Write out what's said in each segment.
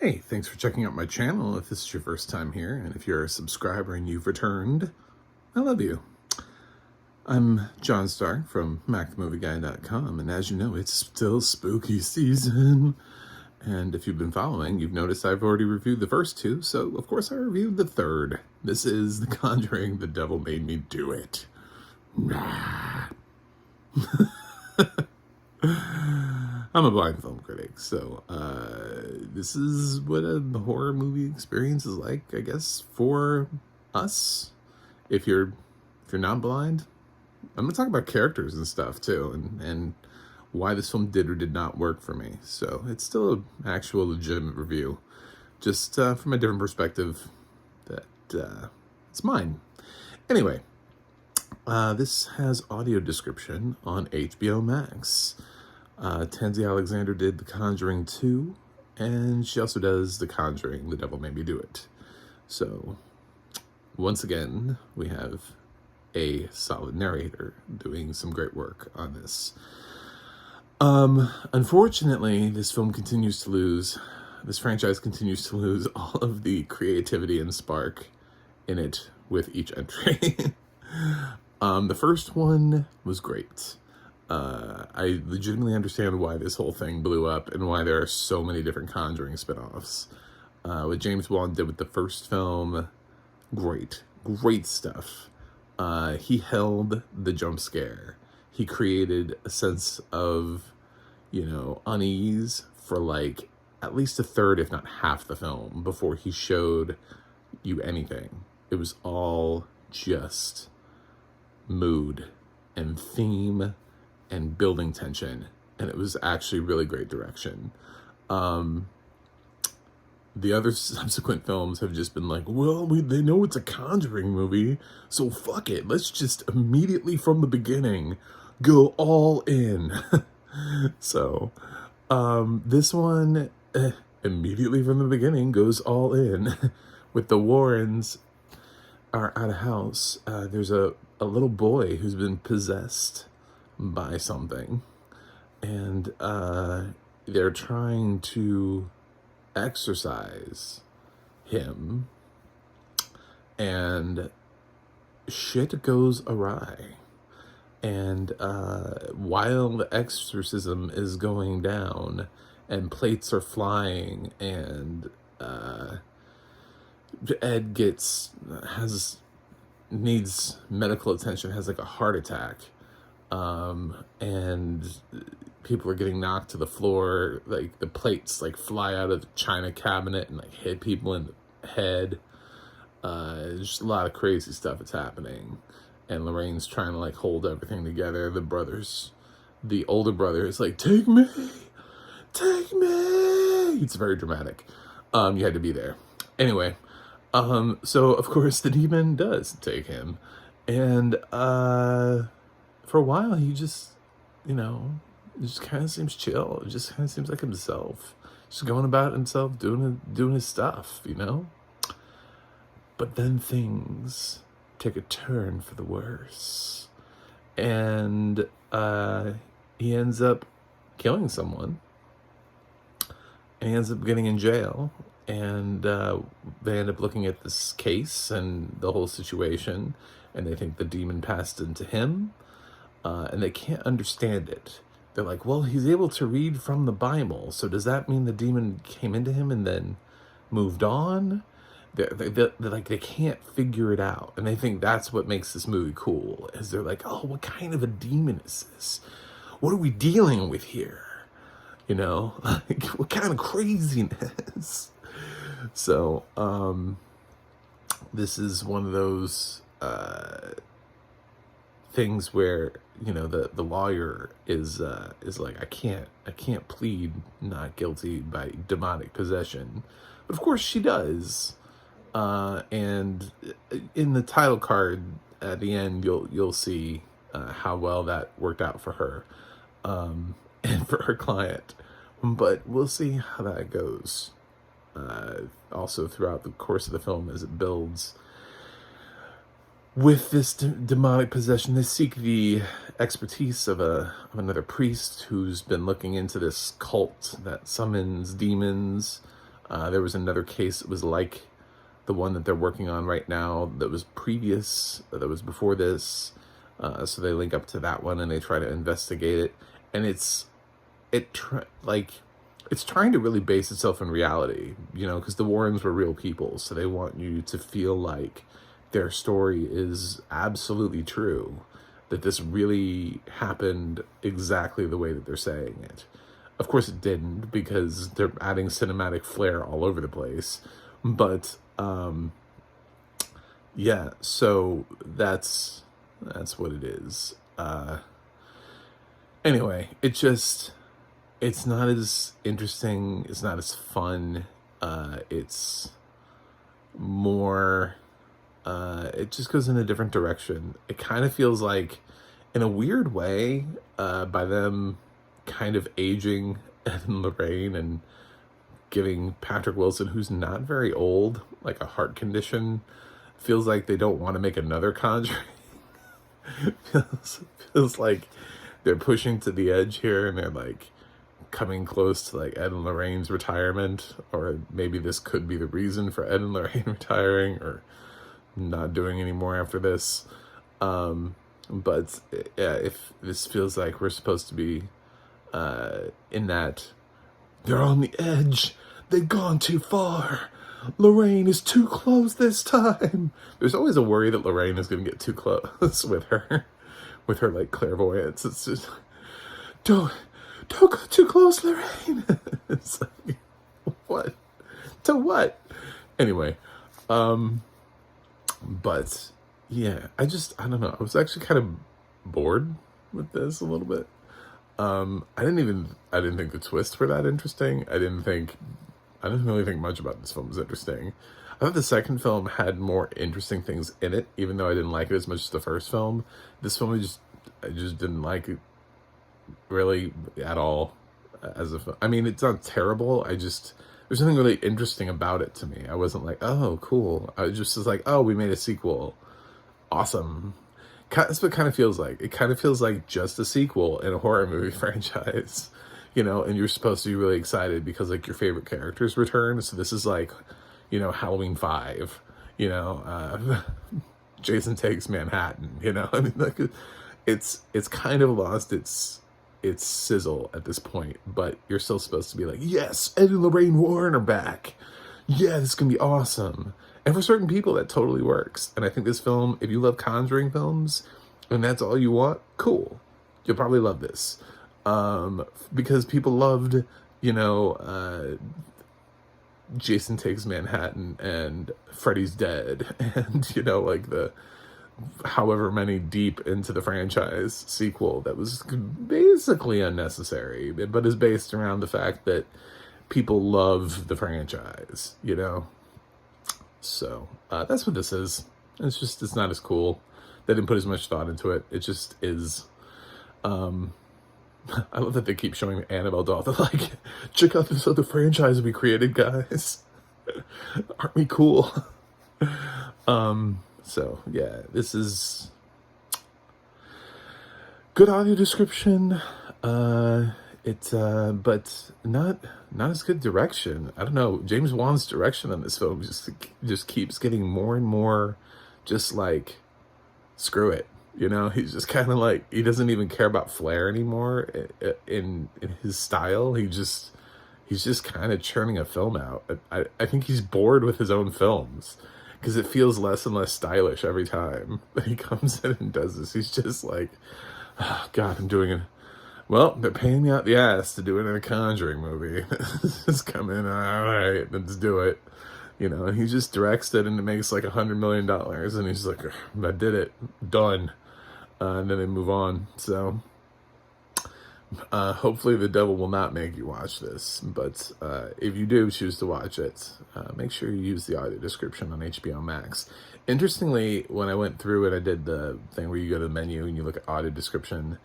Hey, thanks for checking out my channel if this is your first time here, and if you're a subscriber and you've returned, I love you. I'm John Stark from MacTheMovieGuy.com, and as you know, it's still spooky season. And if you've been following, you've noticed I've already reviewed the first two, so of course I reviewed the third. This is The Conjuring, The Devil Made Me Do It. I'm a blind film critic, so this is what a horror movie experience is like, I guess, for us. If you're not blind, I'm gonna talk about characters and stuff too, and why this film did or did not work for me. So it's still an actual legitimate review, just from a different perspective that it's mine. Anyway, this has audio description on HBO Max. Tansy Alexander did The Conjuring 2, and she also does The Conjuring, The Devil Made Me Do It. So, once again, we have a solid narrator doing some great work on this. Unfortunately, this franchise continues to lose all of the creativity and spark in it with each entry. The first one was great. I legitimately understand why this whole thing blew up and why there are so many different Conjuring spinoffs. What James Wan did with the first film, great stuff. He held the jump scare. He created a sense of, unease for like at least a third, if not half the film before he showed you anything. It was all just mood and theme and building tension, and it was actually really great direction. The other subsequent films have just been like, well, they know it's a Conjuring movie, so fuck it, let's just immediately from the beginning go all in. So this one immediately from the beginning goes all in. With the Warrens are at a house. There's a little boy who's been possessed by something, and they're trying to exorcise him, and shit goes awry. And while the exorcism is going down and plates are flying, and Ed needs medical attention, has like a heart attack, and people are getting knocked to the floor, like the plates like fly out of the china cabinet and like hit people in the head. Just a lot of crazy stuff that's happening, and Lorraine's trying to like hold everything together. The older brother is like, take me. It's very dramatic. You had to be there. Anyway, so of course the demon does take him, and for a while he just, it just kind of seems chill. It just kind of seems like himself, just going about himself, doing his stuff, But then things take a turn for the worse, and he ends up killing someone, and he ends up getting in jail. And they end up looking at this case and the whole situation, and they think the demon passed into him, and they can't understand it. They're like, well, he's able to read from the Bible, so does that mean the demon came into him and then moved on? They're like, they can't figure it out, and they think that's what makes this movie cool, is they're like, oh, what kind of a demon is this? What are we dealing with here? Like, what kind of craziness? So, this is one of those things where, the lawyer is like, I can't plead not guilty by demonic possession. But of course she does. And in the title card at the end, you'll see how well that worked out for her, and for her client. But we'll see how that goes. Also throughout the course of the film, as it builds with this demonic possession, they seek the expertise of another priest who's been looking into this cult that summons demons, There was another case that was like the one that they're working on right now that was before this. So they link up to that one and they try to investigate it. And it's trying to really base itself in reality, because the Warrens were real people. So they want you to feel like their story is absolutely true, that this really happened exactly the way that they're saying it. Of course it didn't, because they're adding cinematic flair all over the place. But yeah, so that's what it is. Anyway, it's not as interesting, it's not as fun. It's more, it just goes in a different direction. It kind of feels like, in a weird way, by them kind of aging Ed and Lorraine and giving Patrick Wilson, who's not very old, like a heart condition, feels like they don't want to make another Conjuring. feels like they're pushing to the edge here, and they're like coming close to like Ed and Lorraine's retirement, or maybe this could be the reason for Ed and Lorraine retiring or not doing any more after this. But yeah, if this feels like we're supposed to be in that they're on the edge, they've gone too far, Lorraine is too close this time. There's always a worry that Lorraine is going to get too close with her like clairvoyance. It's just, don't go too close, Lorraine. It's like, what? To what? Anyway, but yeah, I don't know. I was actually kind of bored with this a little bit. I didn't think the twists were that interesting. I didn't really think much about this film was interesting. I thought the second film had more interesting things in it, even though I didn't like it as much as the first film. This film, I just didn't like it really at all as a film. I mean, it's not terrible. There's nothing really interesting about it to me. I wasn't like, oh, cool. I just was like, oh, we made a sequel. Awesome. That's what it kind of feels like. It kind of feels like just a sequel in a horror movie franchise, and you're supposed to be really excited because like your favorite characters return. So this is like, Halloween 5, Jason Takes Manhattan, I mean, like, it's kind of lost its sizzle at this point, but you're still supposed to be like, yes, Ed and Lorraine Warren are back. Yeah, this is gonna be awesome. And for certain people, that totally works. And I think this film, if you love Conjuring films and that's all you want, cool. You'll probably love this. Because people loved, Jason Takes Manhattan and Freddy's Dead and, like the however many deep into the franchise sequel that was basically unnecessary, but is based around the fact that people love the franchise, So that's what this is. It's not as cool. They didn't put as much thought into it. It just is. I love that they keep showing Annabelle doll. They're like, check out this other franchise we created, guys. Aren't we cool? So yeah, this is good audio description. But not as good direction. I don't know. James Wan's direction on this film just keeps getting more and more just like, screw it. He's just kind of like, he doesn't even care about flair anymore in his style. He's just kind of churning a film out. I think he's bored with his own films because it feels less and less stylish every time that he comes in and does this. He's just like, oh, God, I'm doing it. Well, they're paying me out the ass to do it in a Conjuring movie. Just come in, all right, let's do it. And he just directs it and it makes like $100 million. And he's like, I did it, done. And then they move on. So hopefully the devil will not make you watch this. But if you do choose to watch it, make sure you use the audio description on HBO Max. Interestingly, when I went through it, I did the thing where you go to the menu and you look at audio description.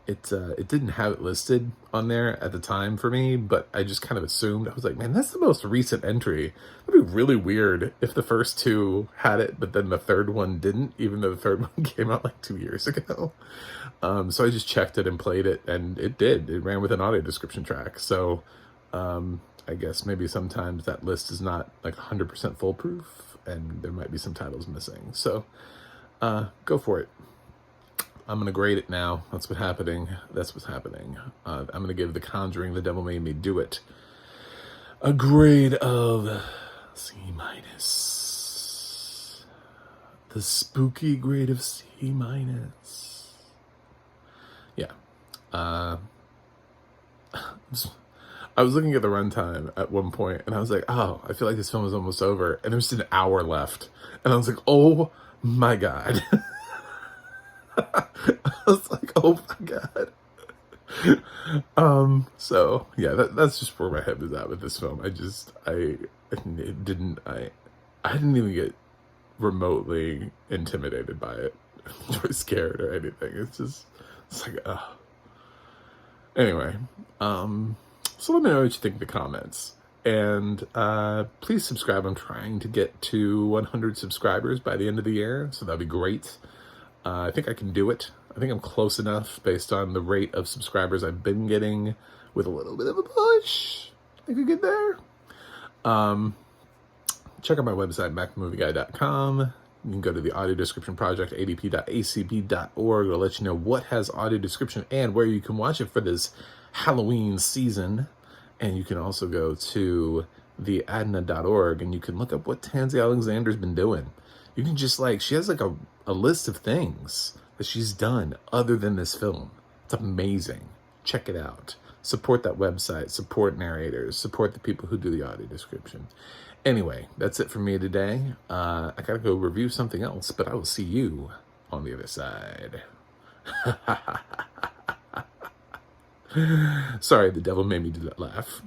It didn't have it listed on there at the time for me, but I just kind of assumed. I was like, man, that's the most recent entry. It'd be really weird if the first two had it, but then the third one didn't, even though the third one came out like 2 years ago. So I just checked it and played it, and it did. It ran with an audio description track. So I I guess maybe sometimes that list is not like 100% foolproof, and there might be some titles missing. So go for it. I'm going to grade it now. That's what's happening. I'm going to give The Conjuring, The Devil Made Me Do It, a grade of C minus. The spooky grade of C minus. Yeah. I was looking at the runtime at one point, and I was like, oh, I feel like this film is almost over. And there's an hour left. And I was like, oh my God. I was like, oh my God. So yeah, that's just where my head was at with this film. I didn't even get remotely intimidated by it or scared or anything. It's like, oh. Anyway, so let me know what you think in the comments. And please subscribe. I'm trying to get to 100 subscribers by the end of the year, so that'd be great. I think I can do it. I think I'm close enough based on the rate of subscribers I've been getting. With a little bit of a push, I could get there. Check out my website, macmovieguy.com. You can go to the audio description project, adp.acp.org. It'll let you know what has audio description and where you can watch it for this Halloween season. And you can also go to theadna.org and you can look up what Tansy Alexander's been doing. You can just she has like a list of things that she's done other than this film. It's amazing. Check it out. Support that website, support narrators, support the people who do the audio description. Anyway, that's it for me today. I gotta go review something else, but I will see you on the other side. Sorry, the devil made me do that laugh.